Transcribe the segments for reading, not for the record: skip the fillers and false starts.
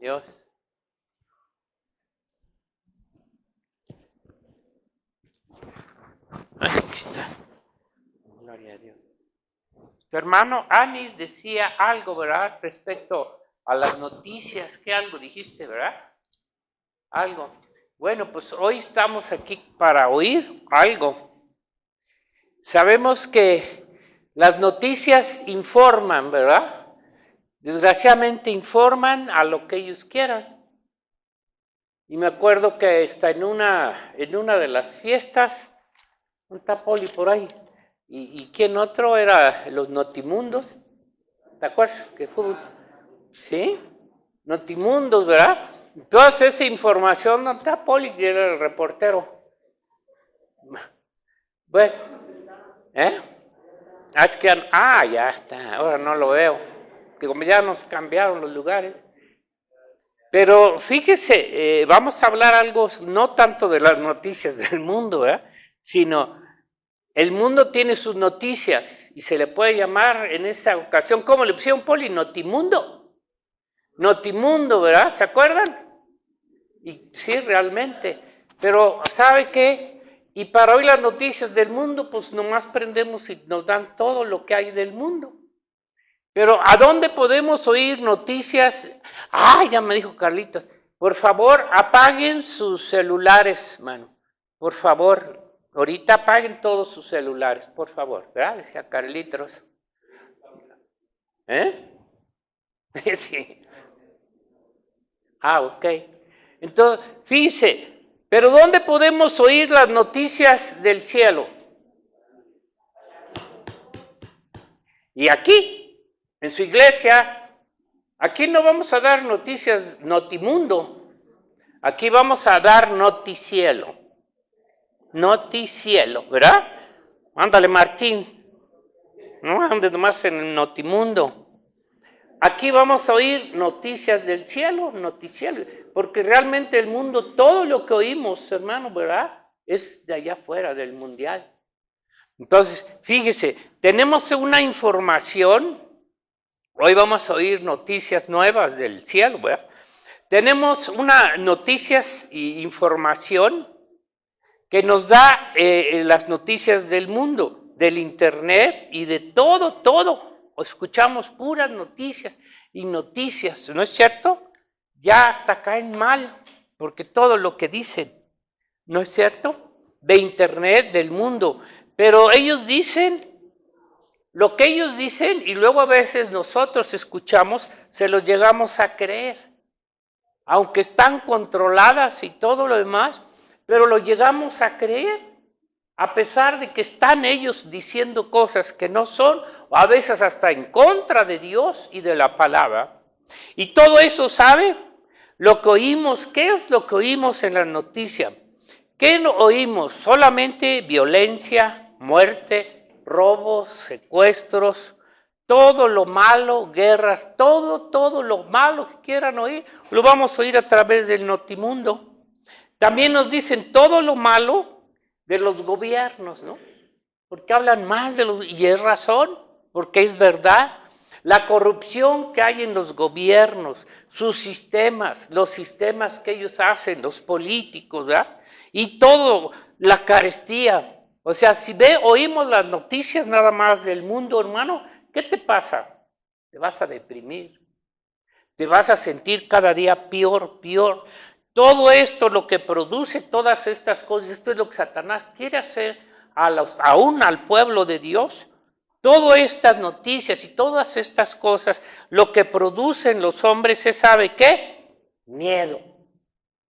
Dios. Aquí está. Gloria a Dios. Tu hermano Anis decía algo, ¿verdad? Respecto a las noticias. ¿Qué algo dijiste, verdad? Algo. Bueno, pues hoy estamos aquí para oír algo. Sabemos que las noticias informan, ¿verdad? Desgraciadamente informan a lo que ellos quieran. Y me acuerdo que está en una de las fiestas, un tapoli por ahí. ¿Y quién otro era? Los Notimundos. ¿Te acuerdas? ¿Sí? Notimundos, ¿verdad? Toda esa información, no tapoli, era el reportero. Bueno, ya está, ahora no lo veo. Que como ya nos cambiaron los lugares. Pero fíjese, vamos a hablar algo, no tanto de las noticias del mundo, ¿verdad? Sino el mundo tiene sus noticias y se le puede llamar en esa ocasión, ¿cómo le pusieron, Poli? Notimundo. Notimundo, ¿verdad? ¿Se acuerdan? Y sí, realmente. Pero, ¿sabe qué? Y para oír las noticias del mundo, pues nomás prendemos y nos dan todo lo que hay del mundo. Pero ¿a dónde podemos oír noticias? Ya me dijo Carlitos. Por favor, apaguen sus celulares, mano. Por favor. Ahorita apaguen todos sus celulares, por favor, ¿verdad? Decía Carlitos. Sí. Ok. Entonces, fíjese, pero ¿dónde podemos oír las noticias del cielo? Y aquí, en su iglesia, aquí no vamos a dar noticias notimundo, aquí vamos a dar noticielo. Noticielo, ¿verdad? Ándale, Martín. No andes nomás en el notimundo. Aquí vamos a oír noticias del cielo, noticielo, porque realmente el mundo, todo lo que oímos, hermano, ¿verdad? Es de allá afuera, del mundial. Entonces, fíjese, tenemos una información, hoy vamos a oír noticias nuevas del cielo, ¿verdad? Tenemos una noticias e información que nos da las noticias del mundo, del internet y de todo. Escuchamos puras noticias y noticias, ¿no es cierto? Ya hasta caen mal, porque todo lo que dicen, ¿no es cierto? De internet, del mundo. Pero ellos dicen lo que ellos dicen y luego a veces nosotros escuchamos, se los llegamos a creer. Aunque están controladas y todo lo demás, pero lo llegamos a creer, a pesar de que están ellos diciendo cosas que no son, o a veces hasta en contra de Dios y de la palabra. Y todo eso, ¿sabe? Lo que oímos, ¿qué es lo que oímos en la noticia? ¿Qué no oímos? Solamente violencia, muerte, robos, secuestros, todo lo malo, guerras, todo lo malo que quieran oír, lo vamos a oír a través del notimundo. También nos dicen todo lo malo de los gobiernos, ¿no? Porque hablan mal de los, y es razón, porque es verdad. La corrupción que hay en los gobiernos, sus sistemas, los sistemas que ellos hacen, los políticos, ¿verdad? Y todo, la carestía. O sea, si oímos las noticias nada más del mundo, hermano, ¿qué te pasa? Te vas a deprimir. Te vas a sentir cada día peor. Todo esto, lo que produce todas estas cosas, esto es lo que Satanás quiere hacer aún al pueblo de Dios. Todas estas noticias y todas estas cosas, lo que producen los hombres es, ¿sabe qué? Miedo,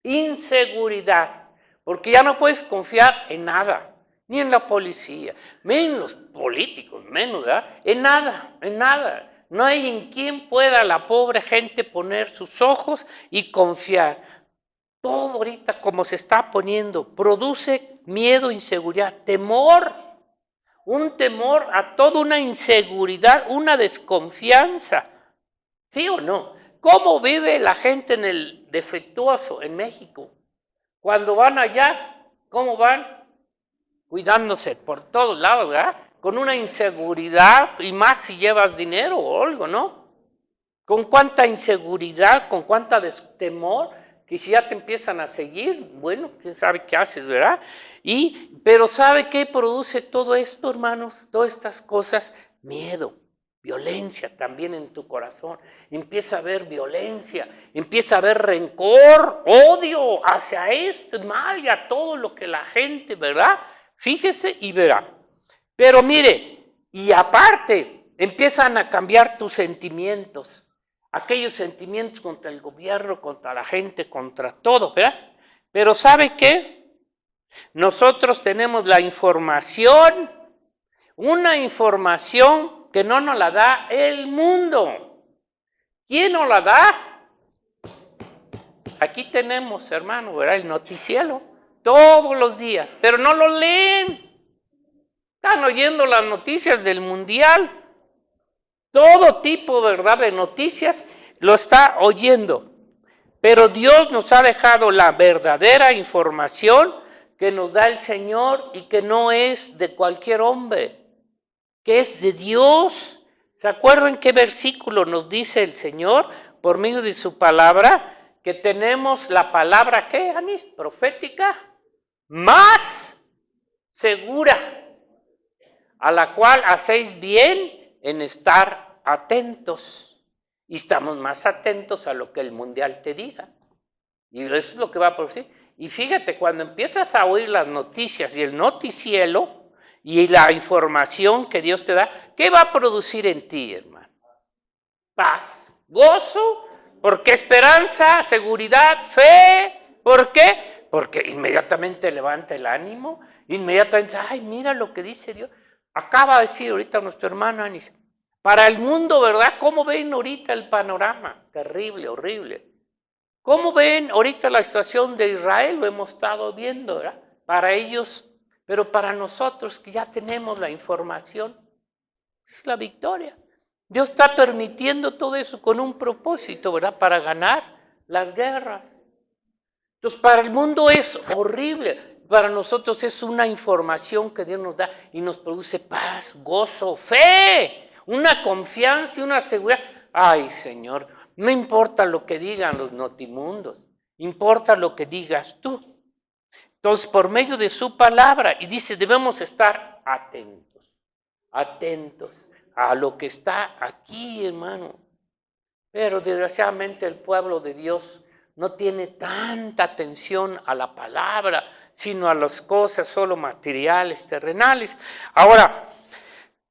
inseguridad, porque ya no puedes confiar en nada, ni en la policía, menos en los políticos, menos, ¿verdad? En nada. No hay en quien pueda la pobre gente poner sus ojos y confiar. Todo ahorita como se está poniendo, produce miedo, inseguridad, temor, un temor a toda una inseguridad, una desconfianza, ¿sí o no? ¿Cómo vive la gente en el defectuoso en México? Cuando van allá, ¿cómo van? Cuidándose por todos lados, ¿verdad? Con una inseguridad y más si llevas dinero o algo, ¿no? con cuánta inseguridad, con cuánta temor, que si ya te empiezan a seguir, bueno, quién sabe qué haces, ¿verdad? Pero ¿sabe qué produce todo esto, hermanos? Todas estas cosas, miedo, violencia también en tu corazón. Empieza a haber violencia, empieza a haber rencor, odio hacia este mal y a todo lo que la gente, ¿verdad? Fíjese y verá. Pero mire, y aparte, empiezan a cambiar tus sentimientos. Aquellos sentimientos contra el gobierno, contra la gente, contra todo, ¿verdad? Pero ¿sabe qué? Nosotros tenemos la información, una información que no nos la da el mundo. ¿Quién nos la da? Aquí tenemos, hermano, ¿verdad? El noticiero, todos los días, pero no lo leen. Están oyendo las noticias del mundial. Todo tipo, ¿verdad?, de noticias lo está oyendo. Pero Dios nos ha dejado la verdadera información que nos da el Señor y que no es de cualquier hombre, que es de Dios. ¿Se acuerdan qué versículo nos dice el Señor por medio de su palabra? Que tenemos la palabra, ¿qué, Anis? Profética, más segura, a la cual hacéis bien en estar atentos. Y estamos más atentos a lo que el mundial te diga. Y eso es lo que va a producir. Y fíjate, cuando empiezas a oír las noticias y el noticiero y la información que Dios te da, ¿qué va a producir en ti, hermano? Paz, gozo, porque esperanza, seguridad, fe. ¿Por qué? Porque inmediatamente levanta el ánimo, inmediatamente, ay, mira lo que dice Dios. Acaba de decir ahorita nuestro hermano Anis, para el mundo, ¿verdad? ¿Cómo ven ahorita el panorama? Terrible, horrible. ¿Cómo ven ahorita la situación de Israel? Lo hemos estado viendo, ¿verdad? Para ellos, pero para nosotros que ya tenemos la información, es la victoria. Dios está permitiendo todo eso con un propósito, ¿verdad? Para ganar las guerras. Entonces, para el mundo es horrible. Para nosotros es una información que Dios nos da y nos produce paz, gozo, fe, una confianza y una seguridad. Ay, Señor, no importa lo que digan los notimundos, importa lo que digas tú. Entonces, por medio de su palabra, y dice, debemos estar atentos, atentos a lo que está aquí, hermano. Pero desgraciadamente el pueblo de Dios no tiene tanta atención a la palabra, sino a las cosas solo materiales, terrenales. Ahora,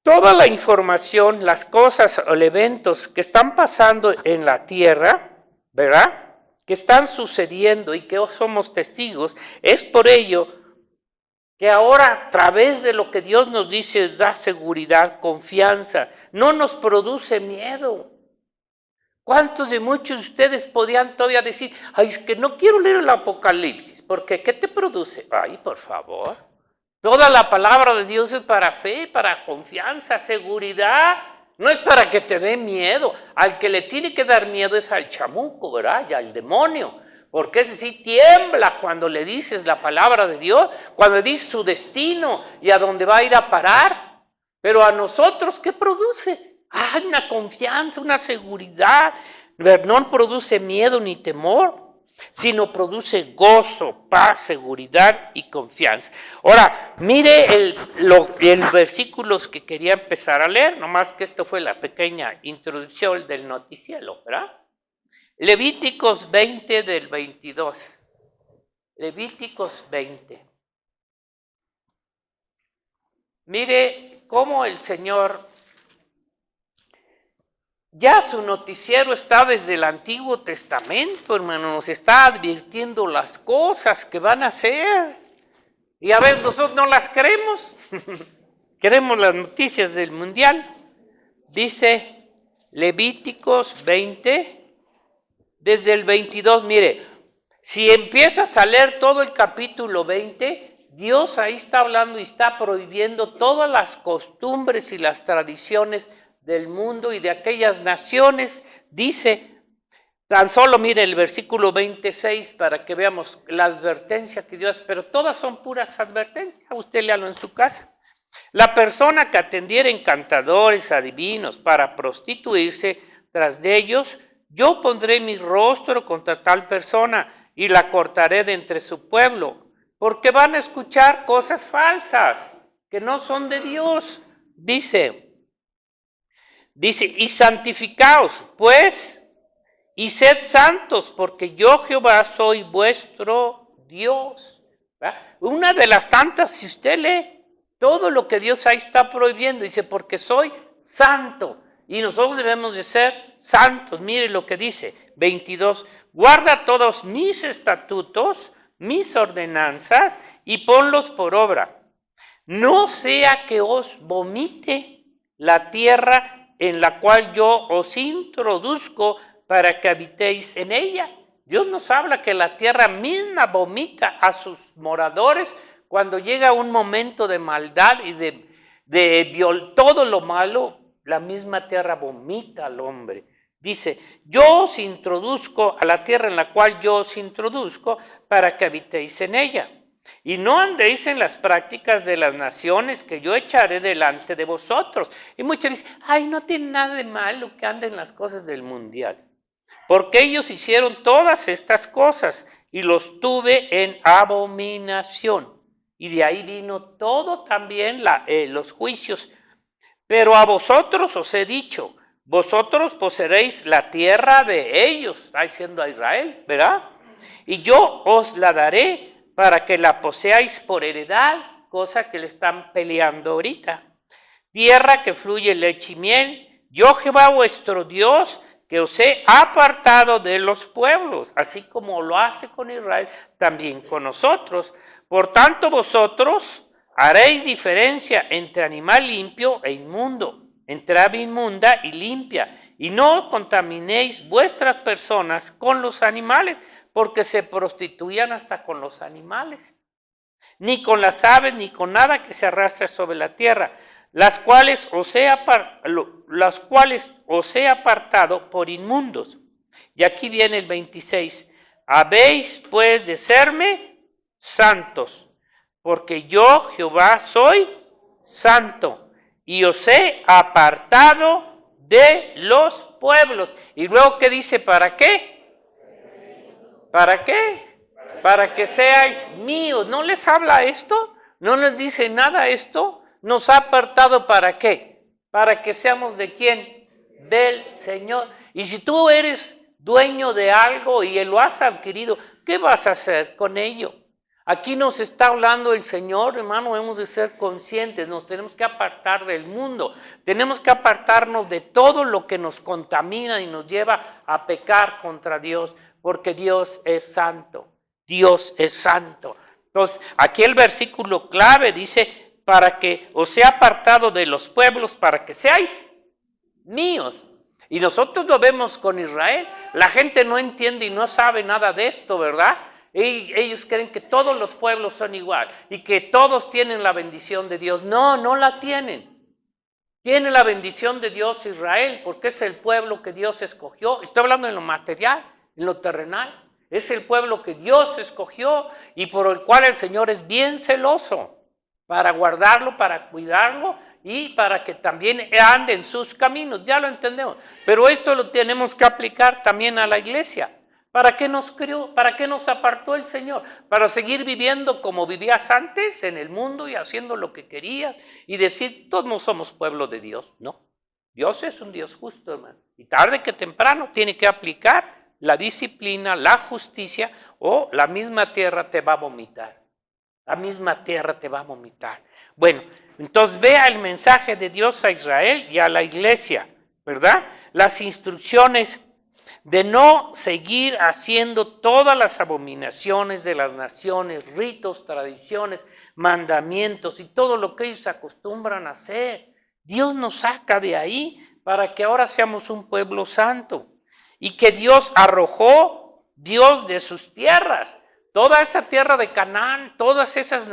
toda la información, las cosas o eventos que están pasando en la tierra, ¿verdad?, que están sucediendo y que somos testigos, es por ello que ahora a través de lo que Dios nos dice da seguridad, confianza, no nos produce miedo. ¿Cuántos de muchos de ustedes podían todavía decir, ay, es que no quiero leer el Apocalipsis, porque ¿qué te produce? Ay, por favor. Toda la palabra de Dios es para fe, para confianza, seguridad. No es para que te dé miedo. Al que le tiene que dar miedo es al chamuco, ¿verdad? Y al demonio. Porque ese sí tiembla cuando le dices la palabra de Dios, cuando le dices su destino y a dónde va a ir a parar. Pero a nosotros, ¿qué produce? Hay una confianza, una seguridad. No produce miedo ni temor, sino produce gozo, paz, seguridad y confianza. Ahora, mire el versículos que quería empezar a leer, nomás que esto fue la pequeña introducción del noticiero, ¿verdad? Levíticos 20 del 22. Levíticos 20. Mire cómo el Señor, ya su noticiero está desde el Antiguo Testamento, hermano, nos está advirtiendo las cosas que van a hacer. Y a ver, nosotros no las creemos. Queremos las noticias del mundial. Dice Levíticos 20, desde el 22, mire, si empiezas a leer todo el capítulo 20, Dios ahí está hablando y está prohibiendo todas las costumbres y las tradiciones del mundo y de aquellas naciones. Dice, tan solo mire el versículo 26 para que veamos la advertencia que Dios hace, pero todas son puras advertencias, usted léalo en su casa. La persona que atendiera encantadores, adivinos, para prostituirse, tras de ellos, yo pondré mi rostro contra tal persona y la cortaré de entre su pueblo, porque van a escuchar cosas falsas que no son de Dios. Dice, y santificaos, pues, y sed santos, porque yo Jehová soy vuestro Dios. ¿verdad? Una de las tantas, si usted lee todo lo que Dios ahí está prohibiendo, dice, porque soy santo. Y nosotros debemos de ser santos. Mire lo que dice, 22. Guarda todos mis estatutos, mis ordenanzas, y ponlos por obra. No sea que os vomite la tierra en la cual yo os introduzco para que habitéis en ella. Dios nos habla que la tierra misma vomita a sus moradores cuando llega un momento de maldad y de todo lo malo. La misma tierra vomita al hombre. Dice, yo os introduzco a la tierra en la cual yo os introduzco para que habitéis en ella. Y no andéis en las prácticas de las naciones que yo echaré delante de vosotros. Y muchos dicen, ay, no tiene nada de malo que anden las cosas del mundial. Porque ellos hicieron todas estas cosas y los tuve en abominación. Y de ahí vino todo también los juicios. Pero a vosotros os he dicho, vosotros poseeréis la tierra de ellos, está diciendo a Israel, ¿verdad? Y yo os la daré para que la poseáis por heredad, cosa que le están peleando ahorita. Tierra que fluye leche y miel, yo Jehová vuestro Dios, que os he apartado de los pueblos, así como lo hace con Israel, también con nosotros. Por tanto vosotros haréis diferencia entre animal limpio e inmundo, entre ave inmunda y limpia, y no contaminéis vuestras personas con los animales, porque se prostituían hasta con los animales, ni con las aves, ni con nada que se arrastre sobre la tierra, las cuales os he apartado por inmundos. Y aquí viene el 26. Habéis pues de serme santos, porque yo, Jehová, soy santo, y os he apartado de los pueblos. Y luego, ¿qué dice? ¿Para qué? ¿Para qué? Para que seáis míos. ¿No les habla esto? ¿No les dice nada esto? ¿Nos ha apartado para qué? Para que seamos ¿de quién? Del Señor. Y si tú eres dueño de algo y lo has adquirido, ¿qué vas a hacer con ello? Aquí nos está hablando el Señor, hermano, hemos de ser conscientes, nos tenemos que apartar del mundo, tenemos que apartarnos de todo lo que nos contamina y nos lleva a pecar contra Dios, porque Dios es santo, Dios es santo. Entonces, aquí el versículo clave dice, para que os sea apartado de los pueblos, para que seáis míos. Y nosotros lo vemos con Israel, la gente no entiende y no sabe nada de esto, ¿verdad? Ellos creen que todos los pueblos son igual y que todos tienen la bendición de Dios. No, no la tienen. Tiene la bendición de Dios Israel porque es el pueblo que Dios escogió. Estoy hablando en lo material, en lo terrenal. Es el pueblo que Dios escogió y por el cual el Señor es bien celoso para guardarlo, para cuidarlo y para que también ande en sus caminos. Ya lo entendemos. Pero esto lo tenemos que aplicar también a la iglesia. ¿Para qué nos crió? ¿Para qué nos apartó el Señor? ¿Para seguir viviendo como vivías antes en el mundo y haciendo lo que querías y decir, todos no somos pueblo de Dios? No, Dios es un Dios justo, hermano. Y tarde que temprano tiene que aplicar la disciplina, la justicia o la misma tierra te va a vomitar. La misma tierra te va a vomitar. Bueno, entonces vea el mensaje de Dios a Israel y a la iglesia, ¿verdad? Las instrucciones de no seguir haciendo todas las abominaciones de las naciones, ritos, tradiciones, mandamientos y todo lo que ellos acostumbran a hacer. Dios nos saca de ahí para que ahora seamos un pueblo santo y que Dios arrojó Dios de sus tierras, toda esa tierra de Canaán, todas esas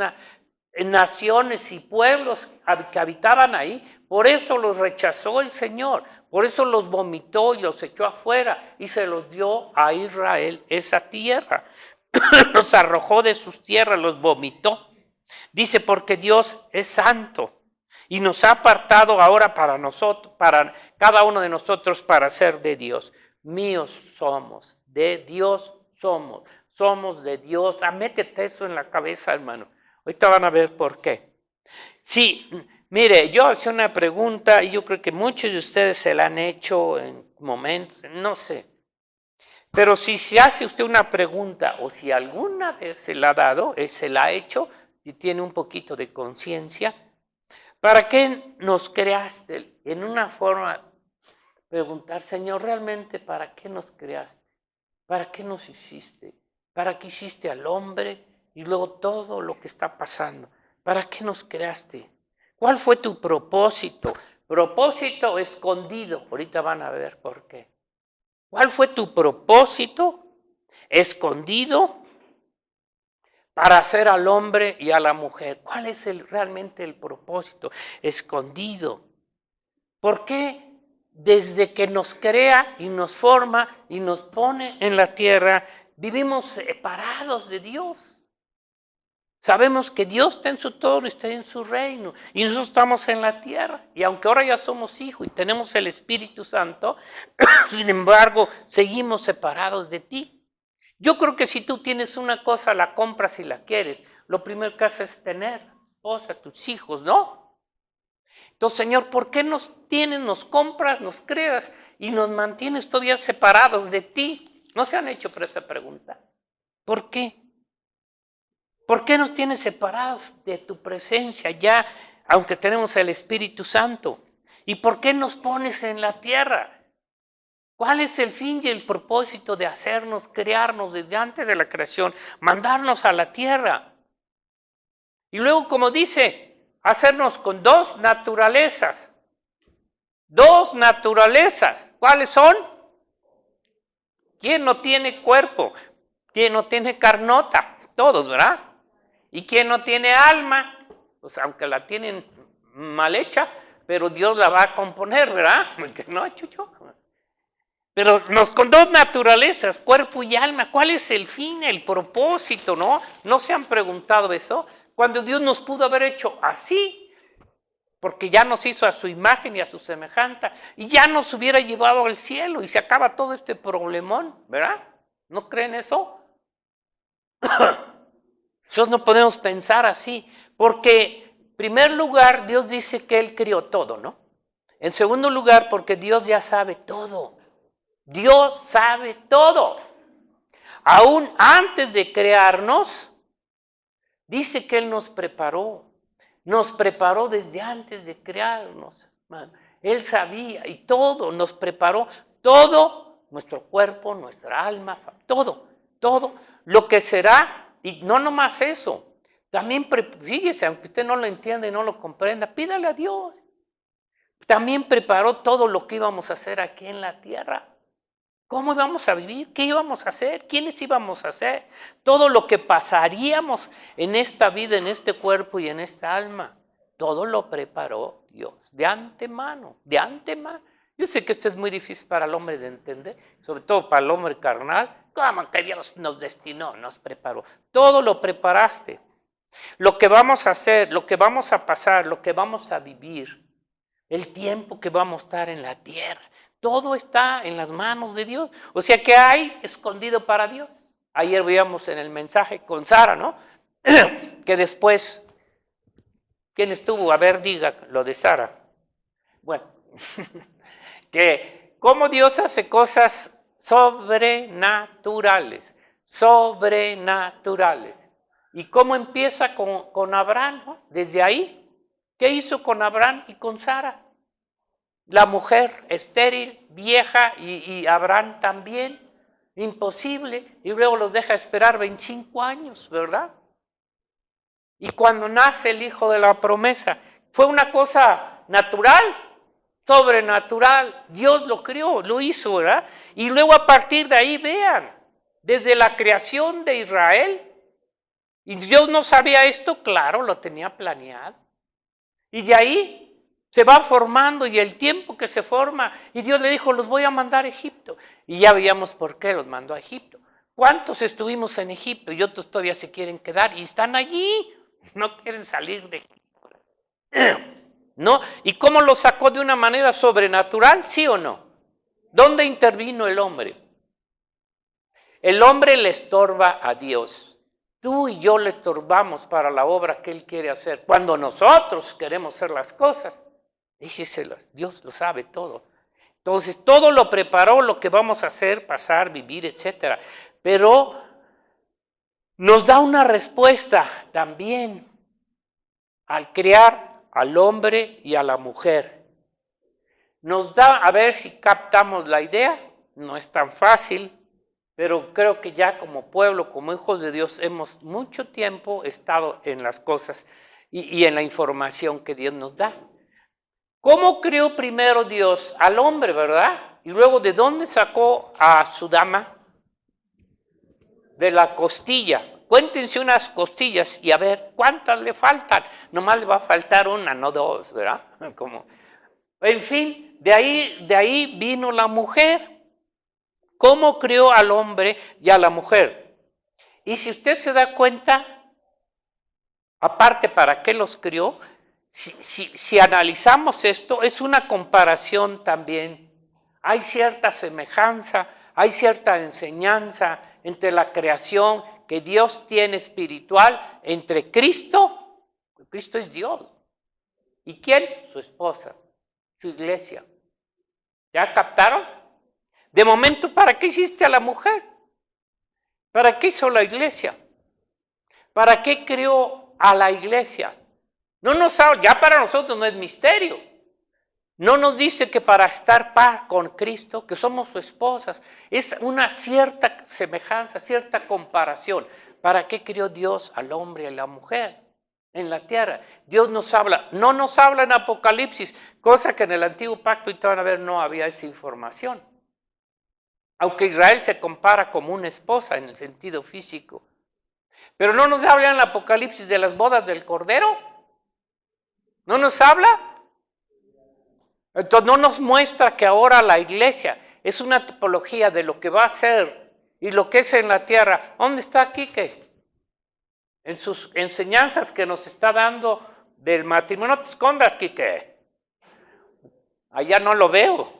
naciones y pueblos que habitaban ahí, por eso los rechazó el Señor. Por eso los vomitó y los echó afuera y se los dio a Israel esa tierra. Los arrojó de sus tierras, los vomitó. Dice, porque Dios es santo y nos ha apartado ahora para nosotros, para cada uno de nosotros, para ser de Dios. Míos somos, de Dios somos de Dios. Métete eso en la cabeza, hermano. Ahorita van a ver por qué. Sí, mire, yo hice una pregunta y yo creo que muchos de ustedes se la han hecho en momentos, no sé. Pero si se hace usted una pregunta o si alguna vez se la ha dado, se la ha hecho y tiene un poquito de conciencia, ¿para qué nos creaste? En una forma, preguntar, Señor, realmente, ¿para qué nos creaste? ¿Para qué nos hiciste? ¿Para qué hiciste al hombre y luego todo lo que está pasando? ¿Para qué nos creaste? ¿Cuál fue tu propósito? Propósito escondido. Ahorita van a ver por qué. ¿Cuál fue tu propósito escondido para hacer al hombre y a la mujer? ¿Cuál es realmente el propósito escondido? ¿Por qué desde que nos crea y nos forma y nos pone en la tierra, vivimos separados de Dios? Sabemos que Dios está en su trono, está en su reino y nosotros estamos en la tierra. Y aunque ahora ya somos hijos y tenemos el Espíritu Santo, sin embargo, seguimos separados de ti. Yo creo que si tú tienes una cosa, la compras y la quieres, lo primero que haces es tener esposa, tus hijos, ¿no? Entonces, Señor, ¿por qué nos tienes, nos compras, nos creas y nos mantienes todavía separados de ti? ¿No se han hecho esa pregunta? ¿Por qué? ¿Por qué nos tienes separados de tu presencia ya, aunque tenemos el Espíritu Santo? ¿Y por qué nos pones en la tierra? ¿Cuál es el fin y el propósito de hacernos, crearnos desde antes de la creación, mandarnos a la tierra? Y luego, como dice, hacernos con dos naturalezas. Dos naturalezas. ¿Cuáles son? ¿Quién no tiene cuerpo? ¿Quién no tiene carnota? Todos, ¿verdad? ¿Y quién no tiene alma? Pues aunque la tienen mal hecha, pero Dios la va a componer, ¿verdad? No, chucho. Pero con dos naturalezas, cuerpo y alma. ¿Cuál es el fin, el propósito, no? ¿No se han preguntado eso? Cuando Dios nos pudo haber hecho así, porque ya nos hizo a su imagen y a su semejanza, y ya nos hubiera llevado al cielo, y se acaba todo este problemón, ¿verdad? ¿No creen eso? Nosotros no podemos pensar así, porque en primer lugar Dios dice que Él creó todo, ¿no? En segundo lugar, porque Dios ya sabe todo. Dios sabe todo. Aún antes de crearnos, dice que Él nos preparó desde antes de crearnos. Él sabía y todo, nos preparó, todo, nuestro cuerpo, nuestra alma, todo lo que será. Y no nomás eso, también, fíjese, aunque usted no lo entienda y no lo comprenda, pídale a Dios. También preparó todo lo que íbamos a hacer aquí en la tierra. ¿Cómo íbamos a vivir? ¿Qué íbamos a hacer? ¿Quiénes íbamos a ser? Todo lo que pasaríamos en esta vida, en este cuerpo y en esta alma. Todo lo preparó Dios, de antemano, de antemano. Yo sé que esto es muy difícil para el hombre de entender, sobre todo para el hombre carnal. ¿Cómo que Dios nos destinó, nos preparó? Todo lo preparaste. Lo que vamos a hacer, lo que vamos a pasar, lo que vamos a vivir, el tiempo que vamos a estar en la tierra, todo está en las manos de Dios. O sea, ¿qué hay escondido para Dios? Ayer veíamos en el mensaje con Sara, ¿no? Que después, ¿quién estuvo? A ver, diga lo de Sara. Bueno, que cómo Dios hace cosas sobrenaturales. ¿Y cómo empieza con Abraham? ¿No? Desde ahí, ¿qué hizo con Abraham y con Sara? La mujer estéril, vieja, y Abraham también, imposible, y luego los deja esperar 25 años, ¿verdad? Y cuando nace el hijo de la promesa, fue una cosa natural, sobrenatural, Dios lo creó, lo hizo, ¿verdad? Y luego a partir de ahí, vean, desde la creación de Israel, y Dios no sabía esto, claro, lo tenía planeado. Y de ahí se va formando y el tiempo que se forma, y Dios le dijo, los voy a mandar a Egipto. Y ya veíamos por qué los mandó a Egipto. ¿Cuántos estuvimos en Egipto y otros todavía se quieren quedar y están allí? No quieren salir de Egipto. ¿no? ¿Y cómo lo sacó de una manera sobrenatural? ¿Sí o no? ¿Dónde intervino el hombre? El hombre le estorba a Dios. Tú y yo le estorbamos para la obra que Él quiere hacer. Cuando nosotros queremos hacer las cosas, déjeselas, Dios lo sabe todo. Entonces, todo lo preparó, lo que vamos a hacer, pasar, vivir, etc. Pero nos da una respuesta también al crear al hombre y a la mujer. Nos da, a ver si captamos la idea, no es tan fácil, pero creo que ya como pueblo, como hijos de Dios, hemos mucho tiempo estado en las cosas y en la información que Dios nos da. ¿Cómo creó primero Dios al hombre, verdad? Y luego, ¿de dónde sacó a su dama? De la costilla. Cuéntense unas costillas y a ver cuántas le faltan. Nomás le va a faltar una, no dos, ¿verdad? En fin, de ahí vino la mujer. ¿Cómo creó al hombre y a la mujer? Y si usted se da cuenta, aparte, ¿para qué los creó? Si analizamos esto, es una comparación también. Hay cierta semejanza, hay cierta enseñanza entre la creación que Dios tiene espiritual, entre Cristo. Cristo es Dios. ¿Y quién? Su esposa, su iglesia. ¿Ya captaron? De momento, ¿para qué hiciste a la mujer? ¿Para qué hizo la iglesia? ¿Para qué creó a la iglesia? No nos habla, ya para nosotros no es misterio. No nos dice que para estar paz con Cristo, que somos sus esposas, es una cierta semejanza, cierta comparación. ¿Para qué creó Dios al hombre y a la mujer en la tierra? Dios nos habla, no nos habla en Apocalipsis, cosa que en el Antiguo Pacto, y te van a ver, no había esa información. Aunque Israel se compara como una esposa en el sentido físico. Pero no nos habla en el Apocalipsis de las bodas del Cordero. ¿No nos habla? Entonces no nos muestra que ahora la iglesia es una tipología de lo que va a ser y lo que es en la tierra. ¿Dónde está Quique? En sus enseñanzas que nos está dando del matrimonio. No te escondas, Quique. Allá no lo veo.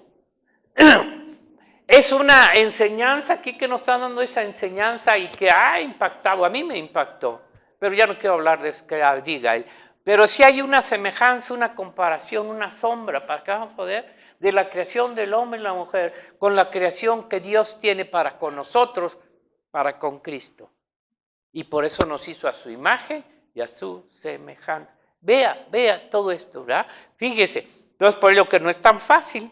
Es una enseñanza aquí que nos está dando esa enseñanza y que ha impactado, a mí me impactó, pero ya no quiero hablar de eso que diga él. Pero sí hay una semejanza, una comparación, una sombra, para que vamos a poder, de la creación del hombre y la mujer con la creación que Dios tiene para con nosotros, para con Cristo. Y por eso nos hizo a su imagen y a su semejanza. Vea todo esto, ¿verdad? Fíjese, entonces por ello que no es tan fácil.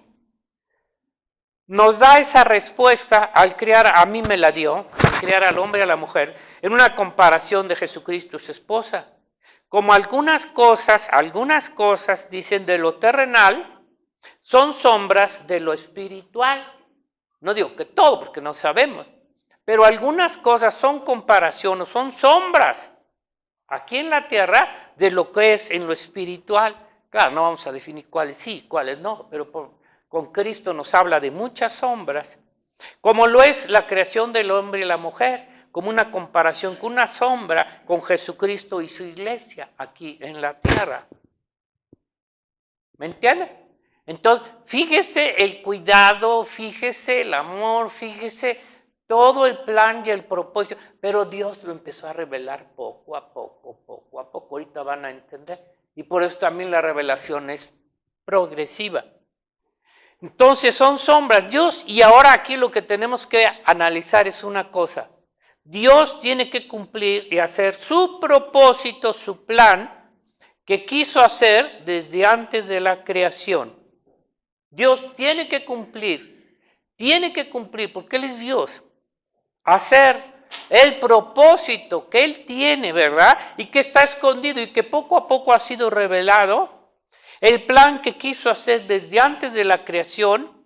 Nos da esa respuesta al crear, a mí me la dio, al crear al hombre y a la mujer, en una comparación de Jesucristo y su esposa. Como algunas cosas dicen de lo terrenal, son sombras de lo espiritual. No digo que todo, porque no sabemos, pero algunas cosas son comparaciones, son sombras aquí en la tierra de lo que es en lo espiritual. Claro, no vamos a definir cuáles sí, cuáles no, pero con Cristo nos habla de muchas sombras, como lo es la creación del hombre y la mujer, como una comparación con una sombra con Jesucristo y su iglesia aquí en la tierra. ¿Me entiende? Entonces, fíjese el cuidado, fíjese el amor, fíjese todo el plan y el propósito, pero Dios lo empezó a revelar poco a poco, ahorita van a entender, y por eso también la revelación es progresiva. Entonces son sombras, Dios, y ahora aquí lo que tenemos que analizar es una cosa. Dios tiene que cumplir y hacer su propósito, su plan, que quiso hacer desde antes de la creación. Dios tiene que cumplir, porque Él es Dios, hacer el propósito que Él tiene, ¿verdad? Y que está escondido y que poco a poco ha sido revelado. El plan que quiso hacer desde antes de la creación,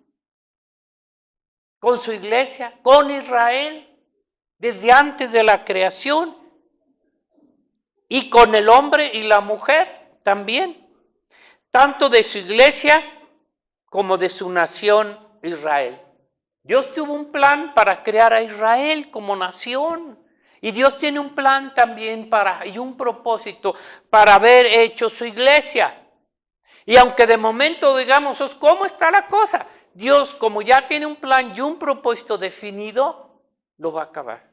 con su iglesia, con Israel, desde antes de la creación, y con el hombre y la mujer también, tanto de su iglesia como de su nación Israel. Dios tuvo un plan para crear a Israel como nación, y Dios tiene un plan también y un propósito para haber hecho su iglesia. Y aunque de momento digamos, ¿cómo está la cosa? Dios, como ya tiene un plan y un propósito definido, lo va a acabar.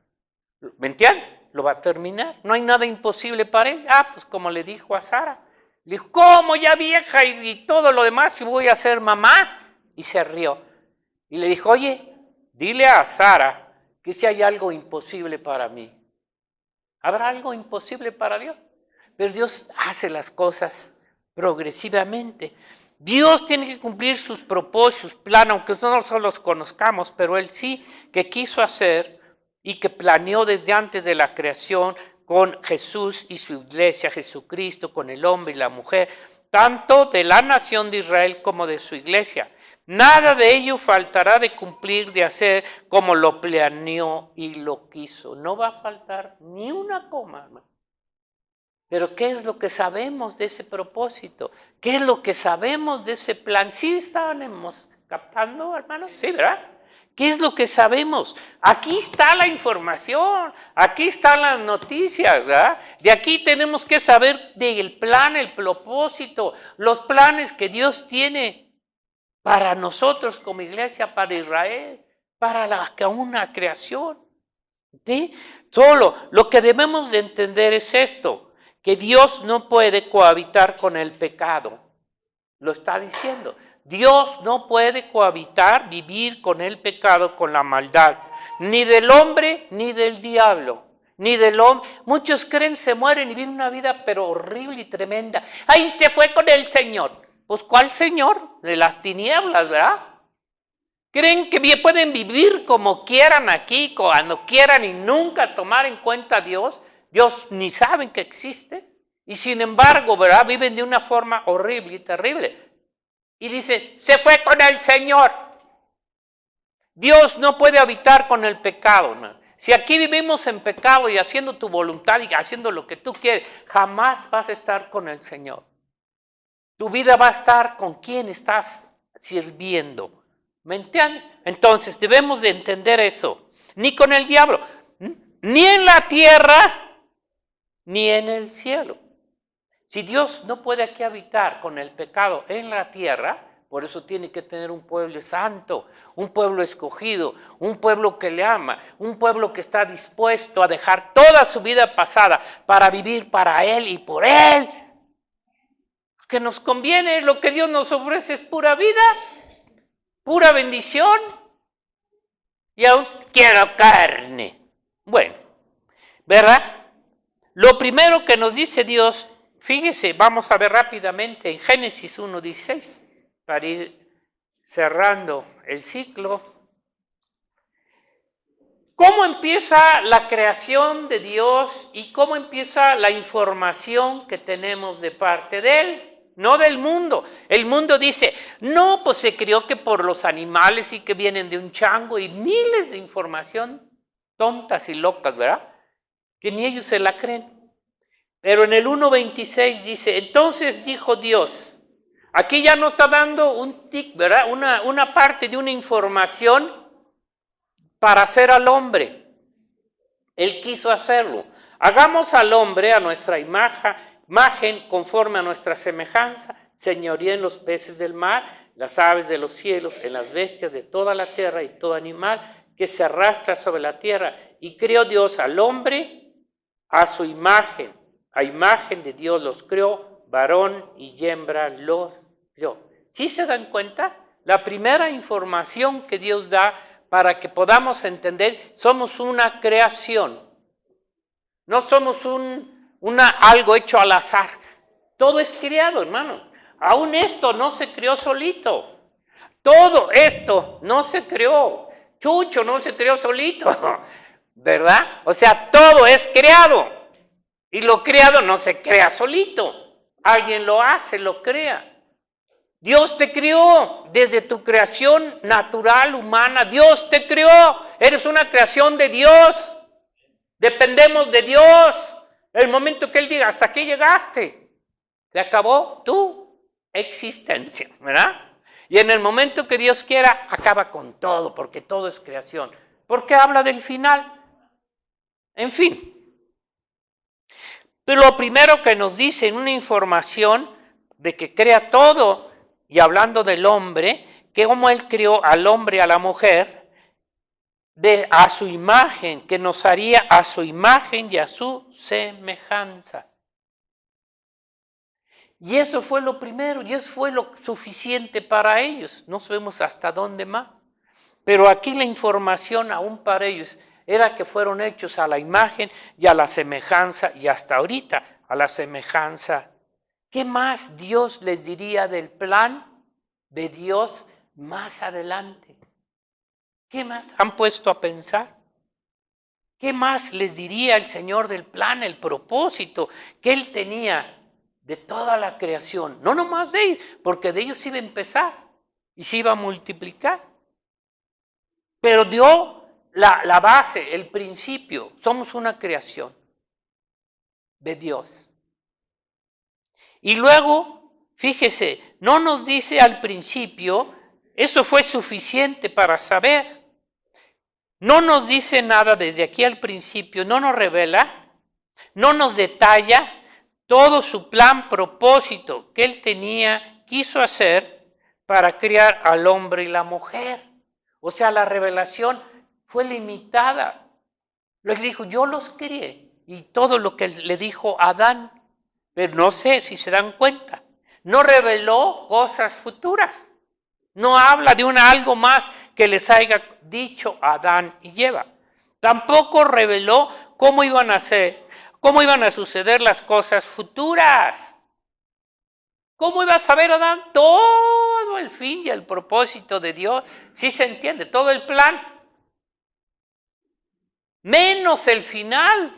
¿Me entienden? Lo va a terminar. No hay nada imposible para él. Pues como le dijo a Sara. Le dijo, ¿cómo ya vieja y todo lo demás si voy a ser mamá? Y se rió. Y le dijo, oye, dile a Sara que si hay algo imposible para mí. ¿Habrá algo imposible para Dios? Pero Dios hace las cosas progresivamente. Dios tiene que cumplir sus propósitos, sus planes, aunque no nosotros los conozcamos, pero Él sí que quiso hacer y que planeó desde antes de la creación con Jesús y su iglesia, Jesucristo, con el hombre y la mujer, tanto de la nación de Israel como de su iglesia. Nada de ello faltará de cumplir, de hacer como lo planeó y lo quiso. No va a faltar ni una coma, hermano. Pero ¿qué es lo que sabemos de ese propósito? ¿Qué es lo que sabemos de ese plan? ¿Sí estábamos captando, hermano? Sí, ¿verdad? ¿Qué es lo que sabemos? Aquí está la información, aquí están las noticias, ¿verdad? De aquí tenemos que saber del plan, el propósito, los planes que Dios tiene para nosotros como iglesia, para Israel, para una creación. ¿Sí? Solo lo que debemos de entender es esto, que Dios no puede cohabitar con el pecado. Lo está diciendo. Dios no puede cohabitar, vivir con el pecado, con la maldad, ni del hombre ni del diablo, ni del hombre. Muchos creen, se mueren y viven una vida pero horrible y tremenda. ¡Ay, se fue con el Señor! Pues ¿cuál Señor? De las tinieblas, ¿verdad? Creen que pueden vivir como quieran aquí, cuando quieran y nunca tomar en cuenta a Dios. Dios ni saben que existe. Y sin embargo, ¿verdad? Viven de una forma horrible y terrible. Y dice, se fue con el Señor. Dios no puede habitar con el pecado, ¿no? Si aquí vivimos en pecado y haciendo tu voluntad y haciendo lo que tú quieres, jamás vas a estar con el Señor. Tu vida va a estar con quien estás sirviendo. ¿Me entiendes? Entonces debemos de entender eso. Ni con el diablo, ni en la tierra, ni en el cielo. Si Dios no puede aquí habitar con el pecado en la tierra, por eso tiene que tener un pueblo santo, un pueblo escogido, un pueblo que le ama, un pueblo que está dispuesto a dejar toda su vida pasada para vivir para Él y por Él. Que nos conviene, lo que Dios nos ofrece es pura vida, pura bendición. Y aún quiero carne. Bueno, ¿verdad? Lo primero que nos dice Dios, fíjese, vamos a ver rápidamente en Génesis 1:16, para ir cerrando el ciclo. ¿Cómo empieza la creación de Dios y cómo empieza la información que tenemos de parte de Él? No del mundo. El mundo dice, no, pues se creó que por los animales y que vienen de un chango y miles de información tontas y locas, ¿verdad? Que ni ellos se la creen. Pero en el 1:26 dice, entonces dijo Dios, aquí ya nos está dando un tic, ¿verdad? Una parte de una información para hacer al hombre. Él quiso hacerlo. Hagamos al hombre a nuestra imagen conforme a nuestra semejanza, señoría en los peces del mar, las aves de los cielos, en las bestias de toda la tierra y todo animal que se arrastra sobre la tierra. Y creó Dios al hombre a su imagen, a imagen de Dios los creó, varón y hembra los creó. ¿Sí se dan cuenta? La primera información que Dios da para que podamos entender, somos una creación, no somos algo hecho al azar. Todo es creado, hermano. Aún esto no se creó solito. Todo esto no se creó. Chucho no se creó solito, ¿verdad? O sea, todo es creado. Y lo creado no se crea solito. Alguien lo hace, lo crea. Dios te creó desde tu creación natural, humana. Dios te creó. Eres una creación de Dios. Dependemos de Dios. El momento que Él diga, hasta aquí llegaste, se acabó tu existencia, ¿verdad? Y en el momento que Dios quiera, acaba con todo, porque todo es creación. Porque habla del final. En fin. Pero lo primero que nos dice en una información, de que crea todo, y hablando del hombre, que como Él creó al hombre y a la mujer, a su imagen, que nos haría a su imagen y a su semejanza. Y eso fue lo primero, y eso fue lo suficiente para ellos. No sabemos hasta dónde más. Pero aquí la información aún para ellos era que fueron hechos a la imagen y a la semejanza, y hasta ahorita a la semejanza. ¿Qué más Dios les diría del plan de Dios más adelante? ¿Qué más han puesto a pensar? ¿Qué más les diría el Señor del plan, el propósito que Él tenía de toda la creación? No nomás de ellos, porque de ellos iba a empezar y se iba a multiplicar. Pero dio la base, el principio. Somos una creación de Dios. Y luego, fíjese, no nos dice al principio, eso fue suficiente para saber. No nos dice nada desde aquí al principio, no nos revela, no nos detalla todo su plan, propósito que Él quiso hacer para crear al hombre y la mujer. O sea, la revelación fue limitada. Les dijo, yo los crié, y todo lo que le dijo a Adán, pero no sé si se dan cuenta, no reveló cosas futuras. No habla de algo más que les haya dicho Adán y Eva. Tampoco reveló cómo iban a suceder las cosas futuras. ¿Cómo iba a saber Adán todo el fin y el propósito de Dios? ¿Sí se entiende? Todo el plan. Menos el final.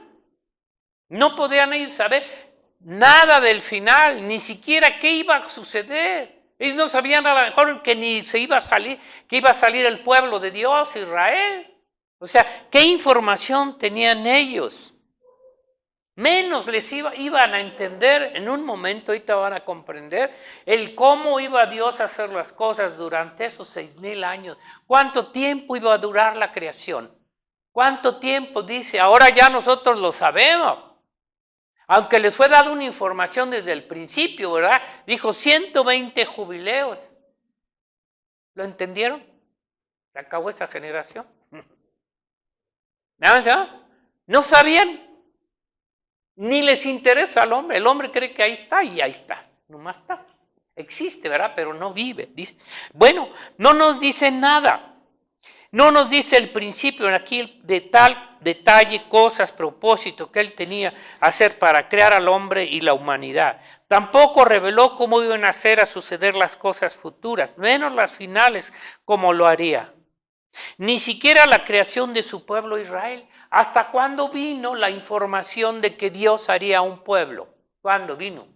No podían ellos saber nada del final, ni siquiera qué iba a suceder. Ellos no sabían a lo mejor que ni se iba a salir, que iba a salir el pueblo de Dios, Israel. O sea, ¿qué información tenían ellos? Menos les iban a entender en un momento, ahorita van a comprender, el cómo iba Dios a hacer las cosas durante esos 6,000 años. ¿Cuánto tiempo iba a durar la creación? ¿Cuánto tiempo? Dice, ahora ya nosotros lo sabemos. Aunque les fue dada una información desde el principio, ¿verdad? Dijo 120 jubileos. ¿Lo entendieron? Se acabó esa generación. ¿No? No sabían. Ni les interesa al hombre. El hombre cree que ahí está y ahí está. Nomás está. Existe, ¿verdad? Pero no vive. Dice. Bueno, no nos dice nada. No nos dice el principio, aquí de tal detalle, cosas, propósito que Él tenía hacer para crear al hombre y la humanidad. Tampoco reveló cómo iban a suceder las cosas futuras, menos las finales, como lo haría. Ni siquiera la creación de su pueblo Israel. ¿Hasta cuándo vino la información de que Dios haría un pueblo? ¿Cuándo vino?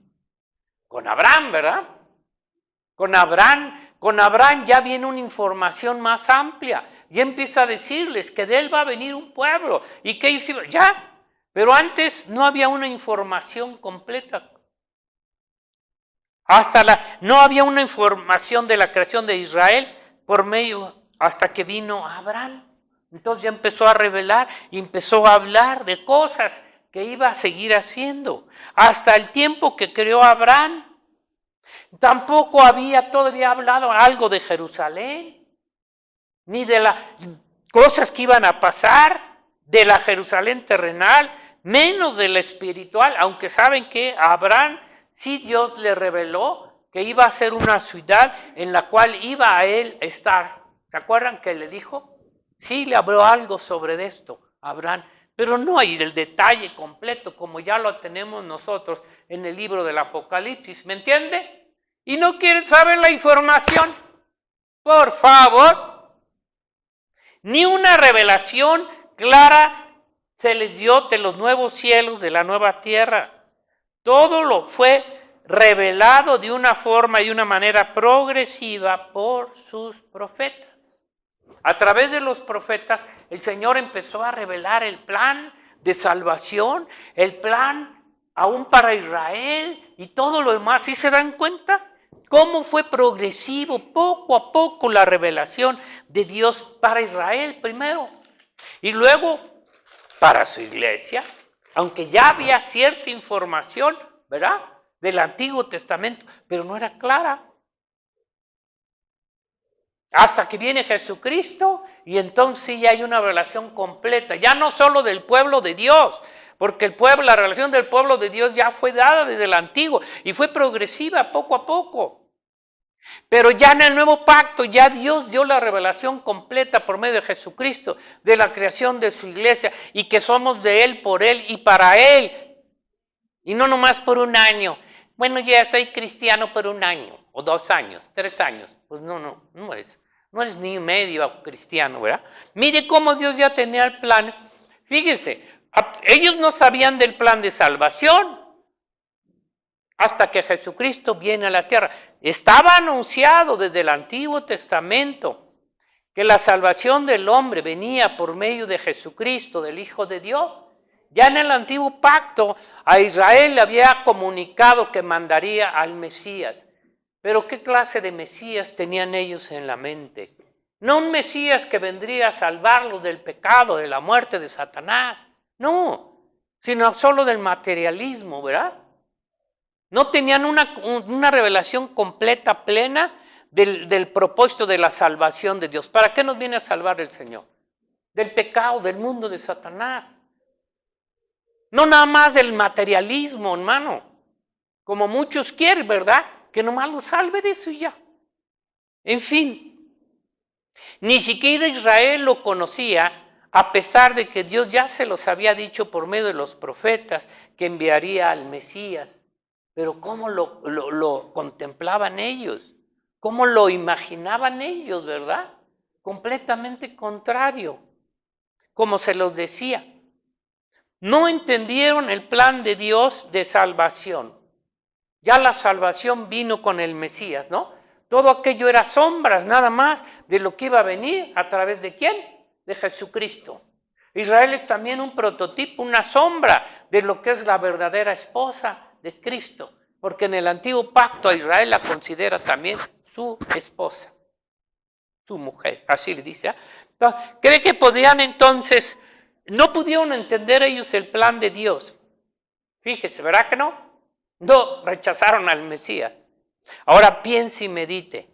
Con Abraham, ¿verdad? Con Abraham ya viene una información más amplia. Y empieza a decirles que de él va a venir un pueblo y que ellos iban, ya, pero antes no había una información completa. No había una información de la creación de Israel hasta que vino Abraham. Entonces ya empezó a revelar y empezó a hablar de cosas que iba a seguir haciendo. Hasta el tiempo que creó Abraham, tampoco había todavía hablado algo de Jerusalén, ni de las cosas que iban a pasar, de la Jerusalén terrenal, menos de la espiritual, aunque saben que a Abraham sí Dios le reveló que iba a ser una ciudad en la cual iba a él estar. ¿Se acuerdan que le dijo? Sí, le habló algo sobre esto a Abraham, pero no hay el detalle completo como ya lo tenemos nosotros en el libro del Apocalipsis, ¿me entiende? Y no quieren saber la información, por favor. Ni una revelación clara se les dio de los nuevos cielos, de la nueva tierra. Todo lo fue revelado de una forma y una manera progresiva por sus profetas. A través de los profetas, el Señor empezó a revelar el plan de salvación, el plan aún para Israel y todo lo demás. ¿Sí se dan cuenta? Cómo fue progresivo, poco a poco, la revelación de Dios para Israel primero. Y luego para su iglesia, aunque ya había cierta información, ¿verdad? del Antiguo Testamento, pero no era clara. Hasta que viene Jesucristo y entonces ya hay una relación completa, ya no solo del pueblo de Dios, porque la relación del pueblo de Dios ya fue dada desde el Antiguo y fue progresiva poco a poco. Pero ya en el nuevo pacto, ya Dios dio la revelación completa por medio de Jesucristo, de la creación de su iglesia, y que somos de Él, por Él y para Él. Y no nomás por un año. Bueno, ya soy cristiano por un año, o 2 años, 3 años. Pues no eres ni medio cristiano, ¿verdad? Mire cómo Dios ya tenía el plan. Fíjese, ellos no sabían del plan de salvación hasta que Jesucristo viene a la tierra. Estaba anunciado desde el Antiguo Testamento que la salvación del hombre venía por medio de Jesucristo, del Hijo de Dios. Ya en el Antiguo Pacto a Israel le había comunicado que mandaría al Mesías. Pero ¿qué clase de Mesías tenían ellos en la mente? No un Mesías que vendría a salvarlos del pecado, de la muerte de Satanás. No, sino solo del materialismo, ¿verdad? No tenían una revelación completa, plena del propósito de la salvación de Dios. ¿Para qué nos viene a salvar el Señor? Del pecado, del mundo de Satanás. No nada más del materialismo, hermano. Como muchos quieren, ¿verdad? Que nomás lo salve de eso y ya. En fin, ni siquiera Israel lo conocía, a pesar de que Dios ya se los había dicho por medio de los profetas que enviaría al Mesías. Pero ¿cómo lo contemplaban ellos? ¿Cómo lo imaginaban ellos, verdad? Completamente contrario, como se los decía. No entendieron el plan de Dios de salvación. Ya la salvación vino con el Mesías, ¿no? Todo aquello era sombras nada más de lo que iba a venir a través de ¿quién? De Jesucristo. Israel es también un prototipo, una sombra de lo que es la verdadera esposa de Cristo, porque en el Antiguo Pacto a Israel la considera también su esposa, su mujer, así le dice. ¿Eh? Entonces, ¿cree que podían entonces, no pudieron entender ellos el plan de Dios? Fíjese, ¿verdad que no? No, rechazaron al Mesías. Ahora piense y medite.